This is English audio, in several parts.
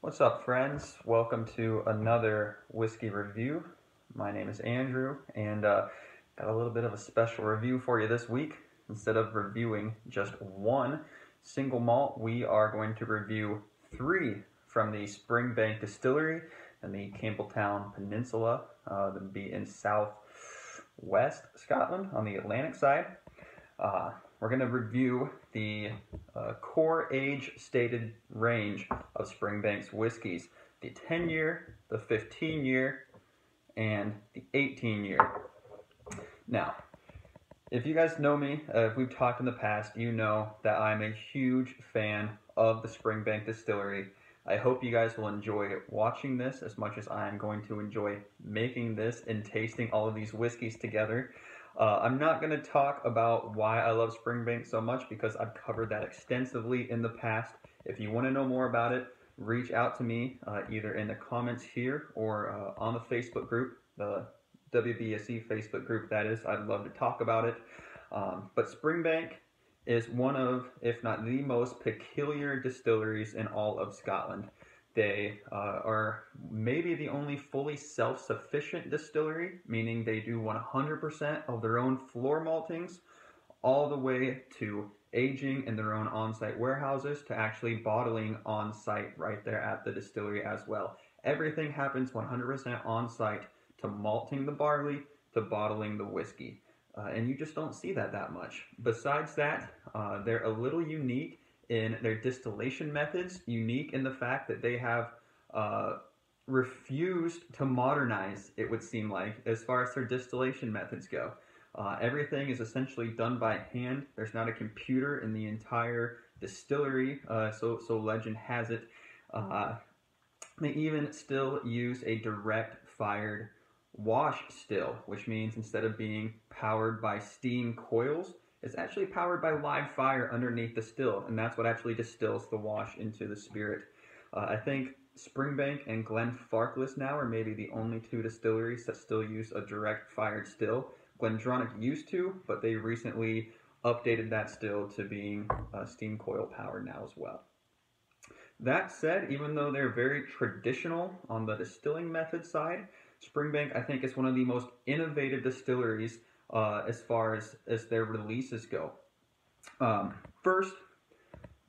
What's up, friends? Welcome to another whiskey review. My name is Andrew, and got a little bit of a special review for you this week. Instead of reviewing just one single malt, we are going to review three from the Springbank Distillery in the Campbelltown Peninsula, that would be in southwest Scotland on the Atlantic side. We're going to review the core age stated range of Springbank's whiskeys. The 10-year, the 15-year, and the 18-year. Now, if you guys know me, if we've talked in the past, you know that I'm a huge fan of the Springbank Distillery. I hope you guys will enjoy watching this as much as I'm going to enjoy making this and tasting all of these whiskeys together. I'm not going to talk about why I love Springbank so much because I've covered that extensively in the past. If you want to know more about it, reach out to me either in the comments here or on the Facebook group, the WBSE Facebook group that is. I'd love to talk about it. But Springbank is one of, if not the most peculiar distilleries in all of Scotland. They are maybe the only fully self-sufficient distillery, meaning they do 100% of their own floor maltings, all the way to aging in their own on-site warehouses to actually bottling on-site right there at the distillery as well. Everything happens 100% on-site, to malting the barley, to bottling the whiskey. And you just don't see that much. Besides that, they're a little unique in their distillation methods, unique in the fact that they have refused to modernize, it would seem like, as far as their distillation methods go. Everything is essentially done by hand. There's not a computer in the entire distillery, so legend has it. They even still use a direct fired wash still, which means instead of being powered by steam coils, it's actually powered by live fire underneath the still, and that's what actually distills the wash into the spirit. I think Springbank and Glen now are maybe the only two distilleries that still use a direct fired still. Glendronach used to, but they recently updated that still to being steam coil powered now as well. That said, even though they're very traditional on the distilling method side, Springbank, I think, is one of the most innovative distilleries as far as their releases go. First,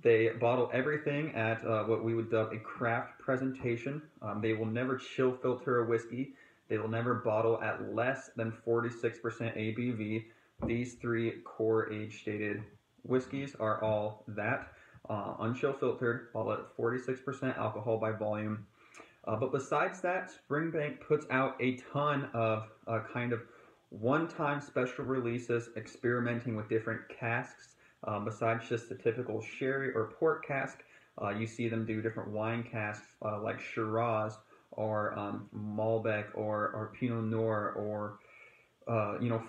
they bottle everything at what we would dub a craft presentation. They will never chill filter a whiskey. They will never bottle at less than 46% ABV. These three core age stated whiskeys are all that. Unchill filtered, bottled at 46% alcohol by volume. But besides that, Springbank puts out a ton of kind of one-time special releases, experimenting with different casks. Besides just the typical sherry or port cask, you see them do different wine casks like Shiraz or Malbec or Pinot Noir or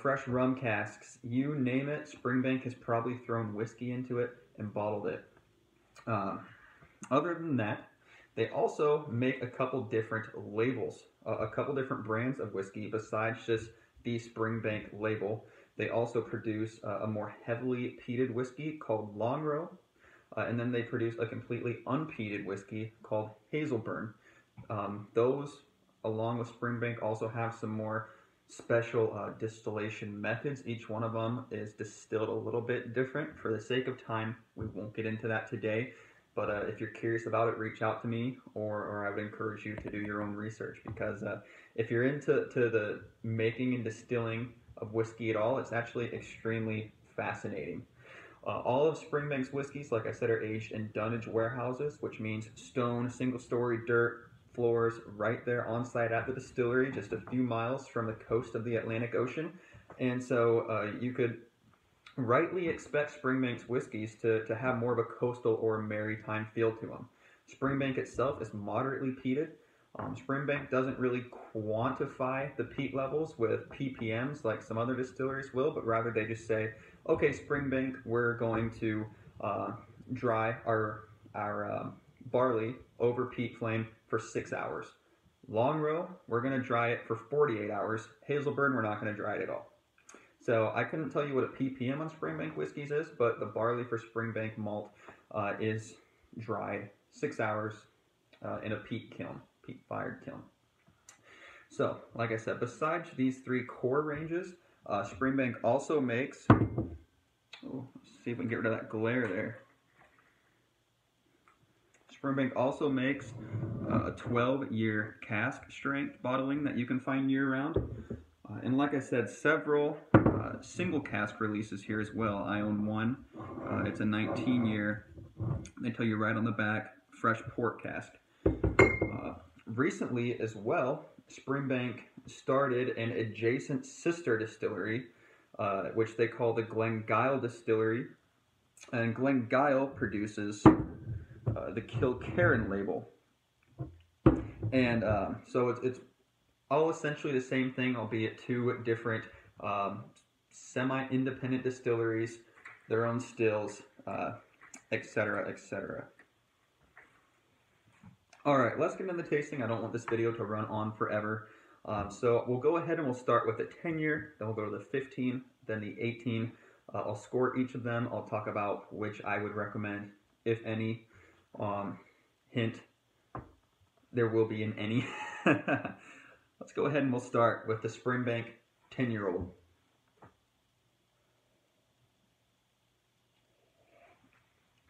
fresh rum casks. You name it, Springbank has probably thrown whiskey into it and bottled it. Other than that, they also make a couple different labels, a couple different brands of whiskey besides just the Springbank label. They also produce a more heavily peated whiskey called Longrow, and then they produce a completely unpeated whiskey called Hazelburn. Those, along with Springbank, also have some more special distillation methods. Each one of them is distilled a little bit different. For the sake of time, we won't get into that today. But if you're curious about it, reach out to me, or I would encourage you to do your own research, because if you're into the making and distilling of whiskey at all, it's actually extremely fascinating. All of Springbank's whiskeys, like I said, are aged in dunnage warehouses, which means stone, single-story dirt floors right there on site at the distillery, just a few miles from the coast of the Atlantic Ocean. And so you could rightly expect Springbank's whiskeys to have more of a coastal or maritime feel to them. Springbank itself is moderately peated. Springbank doesn't really quantify the peat levels with ppms like some other distilleries will, but rather they just say, okay, Springbank, we're going to dry our barley over peat flame for 6 hours. Longrow, we're going to dry it for 48 hours. Hazelburn, we're not going to dry it at all. So I couldn't tell you what a ppm on Springbank whiskeys is, but the barley for Springbank malt is dried 6 hours in a peat fired kiln. So, like I said, besides these three core ranges, Springbank also makes, let's see if we can get rid of that glare there. Springbank also makes a 12-year cask strength bottling that you can find year-round. And like I said, several single cask releases here as well. I own one. It's a 19-year, they tell you right on the back, fresh port cask. Recently as well, Springbank started an adjacent sister distillery, which they call the Glen Guile Distillery. And Glen Guile produces the Kilkerran label. And so it's all essentially the same thing, albeit two different semi-independent distilleries, their own stills, etc., etc. Alright, let's get into the tasting. I don't want this video to run on forever. So we'll go ahead and we'll start with the 10-year, then we'll go to the 15, then the 18. I'll score each of them. I'll talk about which I would recommend, if any. Hint, there will be an any. Let's go ahead and we'll start with the Springbank 10-year-old.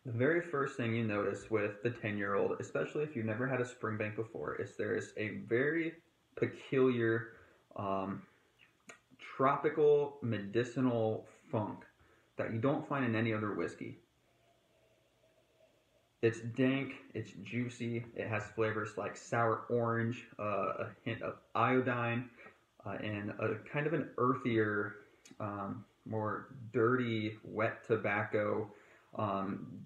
The very first thing you notice with the 10-year-old, especially if you've never had a Springbank before, is there's a very peculiar tropical medicinal funk that you don't find in any other whiskey. It's dank, it's juicy, it has flavors like sour orange, a hint of iodine, and a kind of an earthier, more dirty, wet tobacco,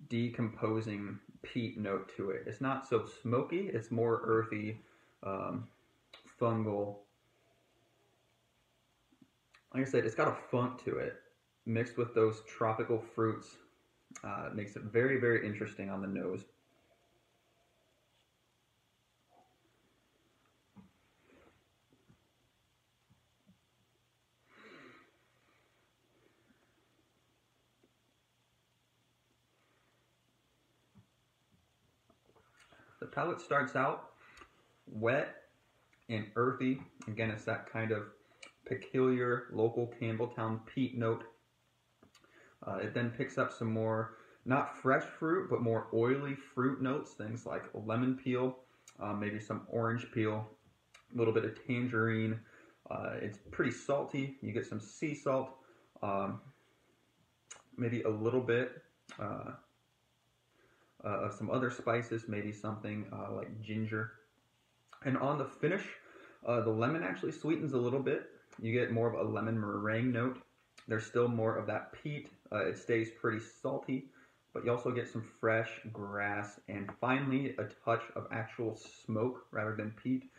decomposing peat note to it. It's not so smoky, it's more earthy, fungal. Like I said, it's got a funk to it, mixed with those tropical fruits. It makes it very, very interesting on the nose. The palate starts out wet and earthy. Again, it's that kind of peculiar local Campbelltown peat note. It then picks up some more, not fresh fruit, but more oily fruit notes, things like lemon peel, maybe some orange peel, a little bit of tangerine. It's pretty salty. You get some sea salt, maybe a little bit of some other spices, maybe something like ginger. And on the finish, the lemon actually sweetens a little bit. You get more of a lemon meringue note. There's still more of that peat. It stays pretty salty, but you also get some fresh grass and finally a touch of actual smoke rather than peat,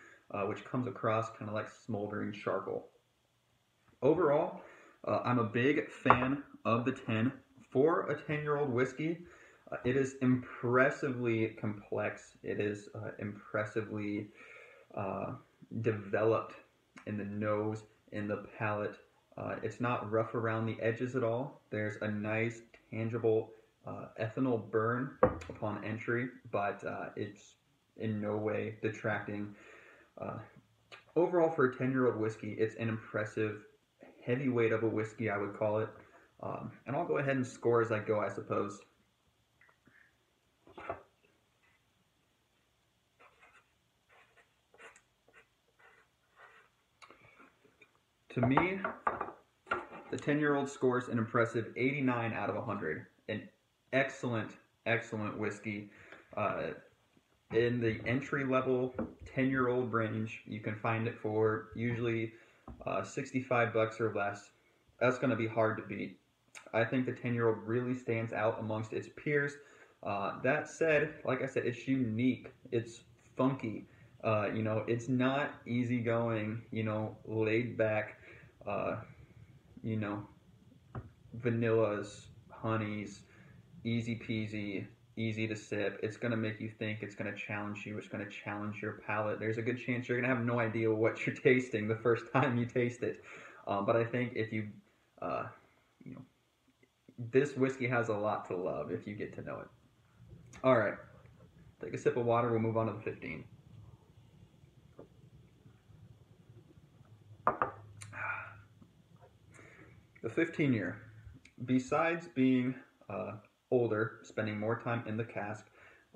which comes across kind of like smoldering charcoal. Overall, I'm a big fan of the 10. For a 10-year-old whiskey, it is impressively complex. It is impressively developed in the nose, in the palate. It's not rough around the edges at all. There's a nice, tangible ethanol burn upon entry, but it's in no way detracting. Overall, for a 10-year-old whiskey, it's an impressive heavyweight of a whiskey, I would call it. And I'll go ahead and score as I go, I suppose. To me, the 10-year-old scores an impressive 89 out of 100. An excellent, excellent whiskey. In the entry-level 10-year-old range, you can find it for usually $65 or less. That's going to be hard to beat. I think the 10-year-old really stands out amongst its peers. That said, like I said, it's unique. It's funky. It's not easygoing, laid back, vanillas, honeys, easy peasy, easy to sip. It's going to make you think. It's going to challenge you. It's going to challenge your palate. There's a good chance you're going to have no idea what you're tasting the first time you taste it. But I think if you, this whiskey has a lot to love if you get to know it. All right. Take a sip of water, we'll move on to the 15. The 15 year. Besides being older, spending more time in the cask,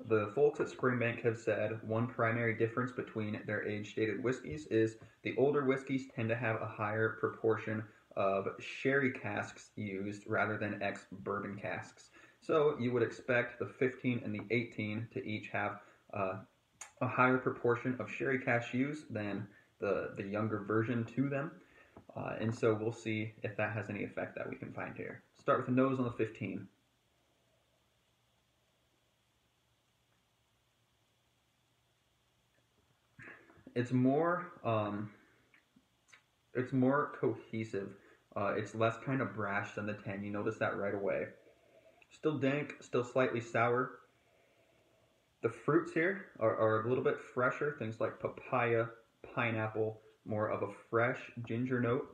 the folks at Springbank have said one primary difference between their age-dated whiskeys is the older whiskeys tend to have a higher proportion of sherry casks used rather than ex-bourbon casks. So you would expect the 15 and the 18 to each have a higher proportion of sherry cask used than the younger version to them. And so we'll see if that has any effect that we can find here. Start with the nose on the 15. It's more cohesive. It's less kind of brash than the 10. You notice that right away. Still dank, still slightly sour. The fruits here are a little bit fresher. Things like papaya, pineapple, more of a fresh ginger note.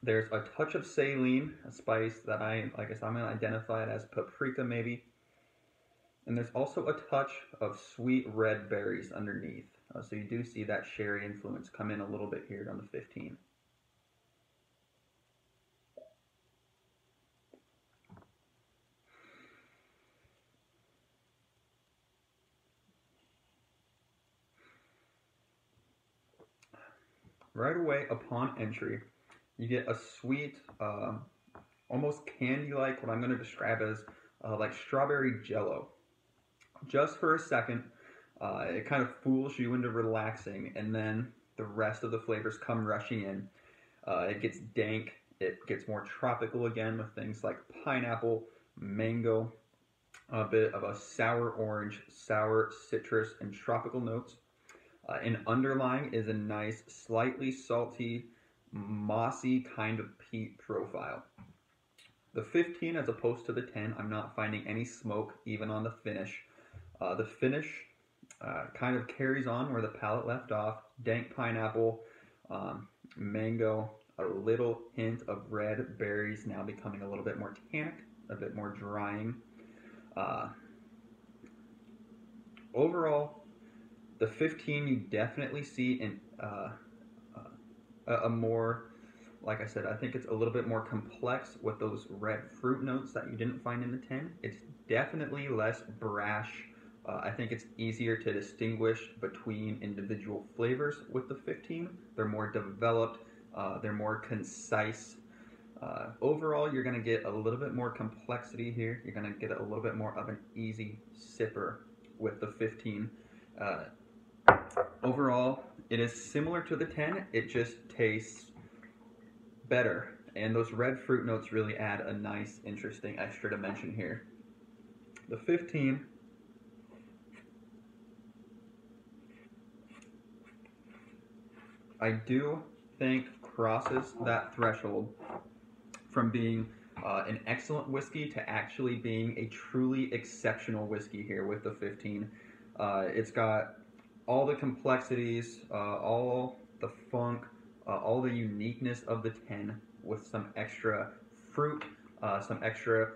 There's a touch of saline, a spice that I'm going to identify it as paprika maybe. And there's also a touch of sweet red berries underneath. So you do see that sherry influence come in a little bit here on the 15. Right away upon entry, you get a sweet, almost candy-like, what I'm going to describe as like strawberry jello. Just for a second, it kind of fools you into relaxing, and then the rest of the flavors come rushing in. It gets dank, it gets more tropical again with things like pineapple, mango, a bit of a sour orange, sour citrus, and tropical notes. And underlying is a nice, slightly salty, mossy kind of peat profile. The 15 as opposed to the 10, I'm not finding any smoke even on the finish. The finish kind of carries on where the palate left off. Dank pineapple, mango, a little hint of red berries now becoming a little bit more tannic, a bit more drying. Overall, the 15 you definitely see in a more, like I said, I think it's a little bit more complex with those red fruit notes that you didn't find in the 10. It's definitely less brash. I think it's easier to distinguish between individual flavors with the 15. They're more developed, they're more concise. Overall, you're going to get a little bit more complexity here. You're going to get a little bit more of an easy sipper with the 15. Overall, it is similar to the 10, it just tastes better. And those red fruit notes really add a nice, interesting extra dimension here. The 15, I do think crosses that threshold from being an excellent whiskey to actually being a truly exceptional whiskey here with the 15. It's got all the complexities, all the funk, all the uniqueness of the 10 with some extra fruit, some extra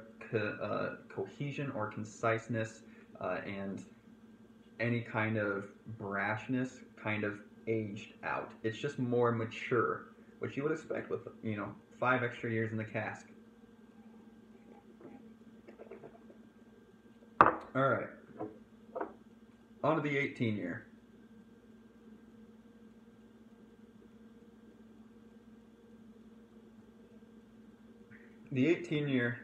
cohesion or conciseness, and any kind of brashness kind of aged out. It's just more mature, which you would expect with, 5 extra years in the cask. All right, on to the 18 year. The 18 year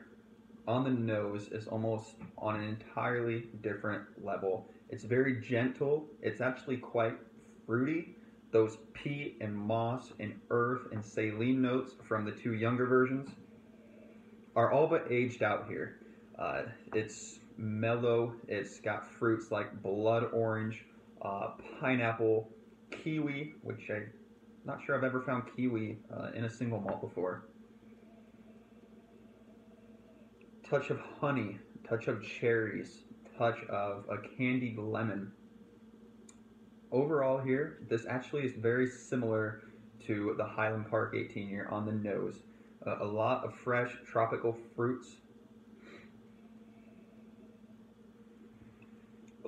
on the nose is almost on an entirely different level. It's very gentle. It's actually quite fruity. Those peat and moss and earth and saline notes from the 2 younger versions are all but aged out here. It's mellow. It's got fruits like blood orange, pineapple, kiwi, which I'm not sure I've ever found kiwi in a single malt before. Touch of honey, touch of cherries, touch of a candied lemon. Overall here, this actually is very similar to the Highland Park 18 year on the nose. A lot of fresh tropical fruits.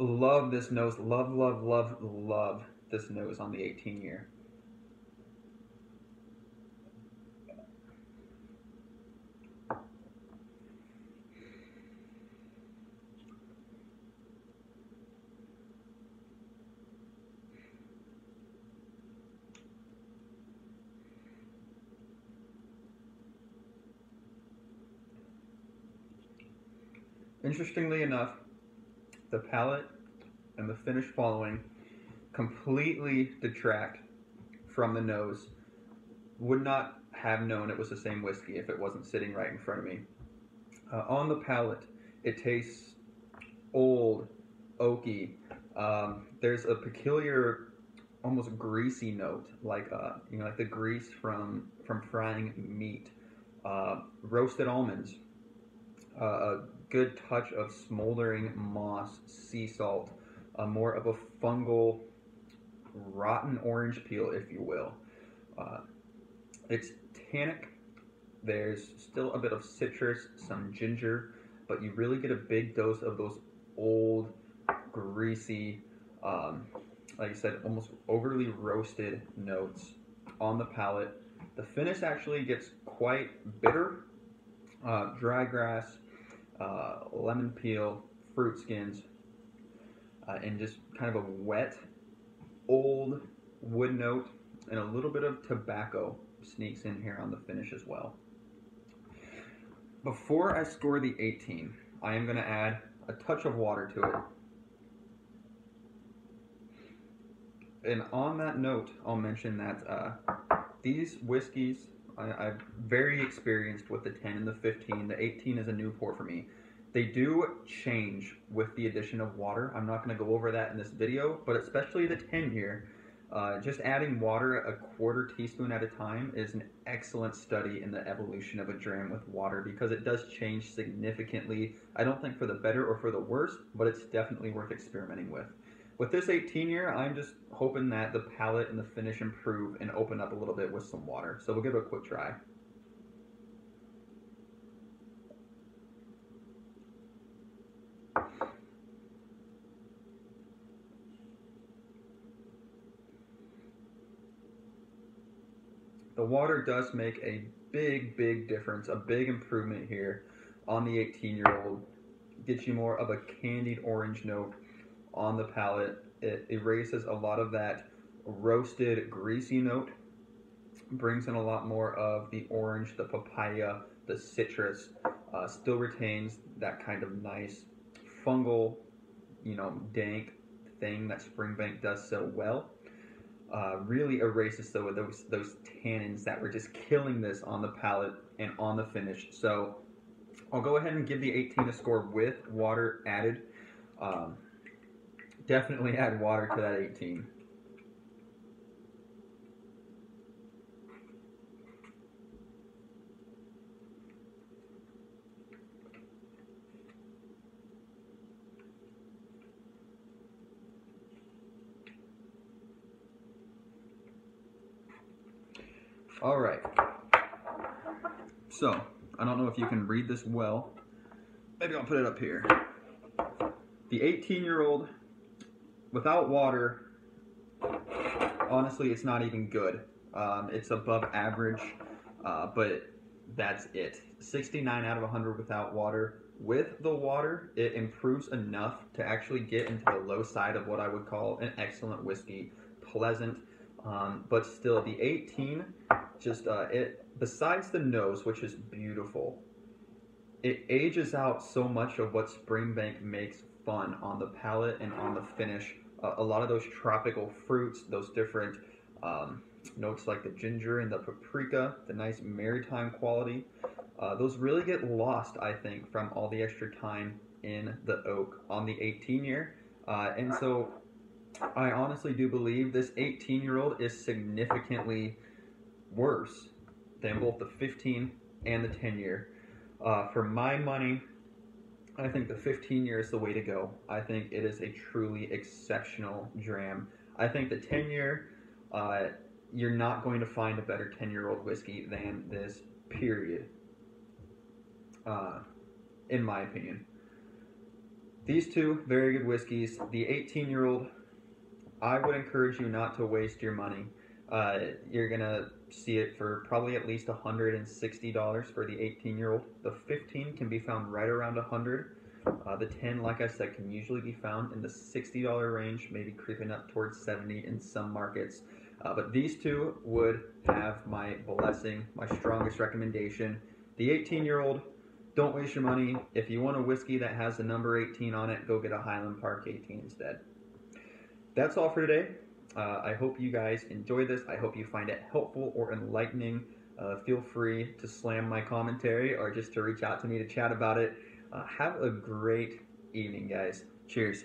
Love this nose. Love, love, love, love this nose on the 18 year. Interestingly enough, the palate and the finish following completely detract from the nose. Would not have known it was the same whiskey if it wasn't sitting right in front of me. On the palate, it tastes old, oaky. There's a peculiar, almost greasy note, like like the grease from frying meat. Roasted almonds. A good touch of smoldering moss, sea salt, more of a fungal, rotten orange peel, if you will. It's tannic. There's still a bit of citrus, some ginger, but you really get a big dose of those old, greasy, like I said, almost overly roasted notes on the palate. The finish actually gets quite bitter. Dry grass, lemon peel, fruit skins, and just kind of a wet, old wood note, and a little bit of tobacco sneaks in here on the finish as well. Before I score the 18, I am going to add a touch of water to it. And on that note, I'll mention that these whiskeys, I'm very experienced with the 10 and the 15. The 18 is a new pour for me. They do change with the addition of water. I'm not going to go over that in this video, but especially the 10 here, just adding water a quarter teaspoon at a time is an excellent study in the evolution of a dram with water, because it does change significantly. I don't think for the better or for the worse, but it's definitely worth experimenting with. With this 18 year, I'm just hoping that the palate and the finish improve and open up a little bit with some water. So we'll give it a quick try. The water does make a big, big difference, a big improvement here on the 18-year-old. Gets you more of a candied orange note on the palate. It erases a lot of that roasted, greasy note. Brings in a lot more of the orange, the papaya, the citrus. Still retains that kind of nice fungal, dank thing that Springbank does so well. Really erases those tannins that were just killing this on the palate and on the finish. So I'll go ahead and give the 18 a score with water added. Definitely add water to that 18. All right. So, I don't know if you can read this well. Maybe I'll put it up here. The 18-year-old, without water, honestly, it's not even good. It's above average, but that's it. 69 out of 100 without water. With the water, it improves enough to actually get into the low side of what I would call an excellent whiskey. Pleasant, but still, the 18, just besides the nose, which is beautiful, it ages out so much of what Springbank makes fun on the palate and on the finish. A lot of those tropical fruits, those different notes like the ginger and the paprika, the nice maritime quality, those really get lost, I think, from all the extra time in the oak on the 18 year. And so I honestly do believe this 18-year-old is significantly worse than both the 15 and the 10 year. For my money, I think the 15 year is the way to go. I think it is a truly exceptional dram. I think the 10 year, you're not going to find a better 10-year-old whiskey than this, period. In my opinion. These two, very good whiskeys. The 18-year-old, I would encourage you not to waste your money. You're going to see it for probably at least $160 for the 18-year-old. The 15 can be found right around $100. The 10, like I said, can usually be found in the $60 range, maybe creeping up towards $70 in some markets. But these two would have my blessing, my strongest recommendation. The 18-year-old, don't waste your money. If you want a whiskey that has the number 18 on it, go get a Highland Park 18 instead. That's all for today. I hope you guys enjoy this. I hope you find it helpful or enlightening. Feel free to slam my commentary or just to reach out to me to chat about it. Have a great evening, guys. Cheers.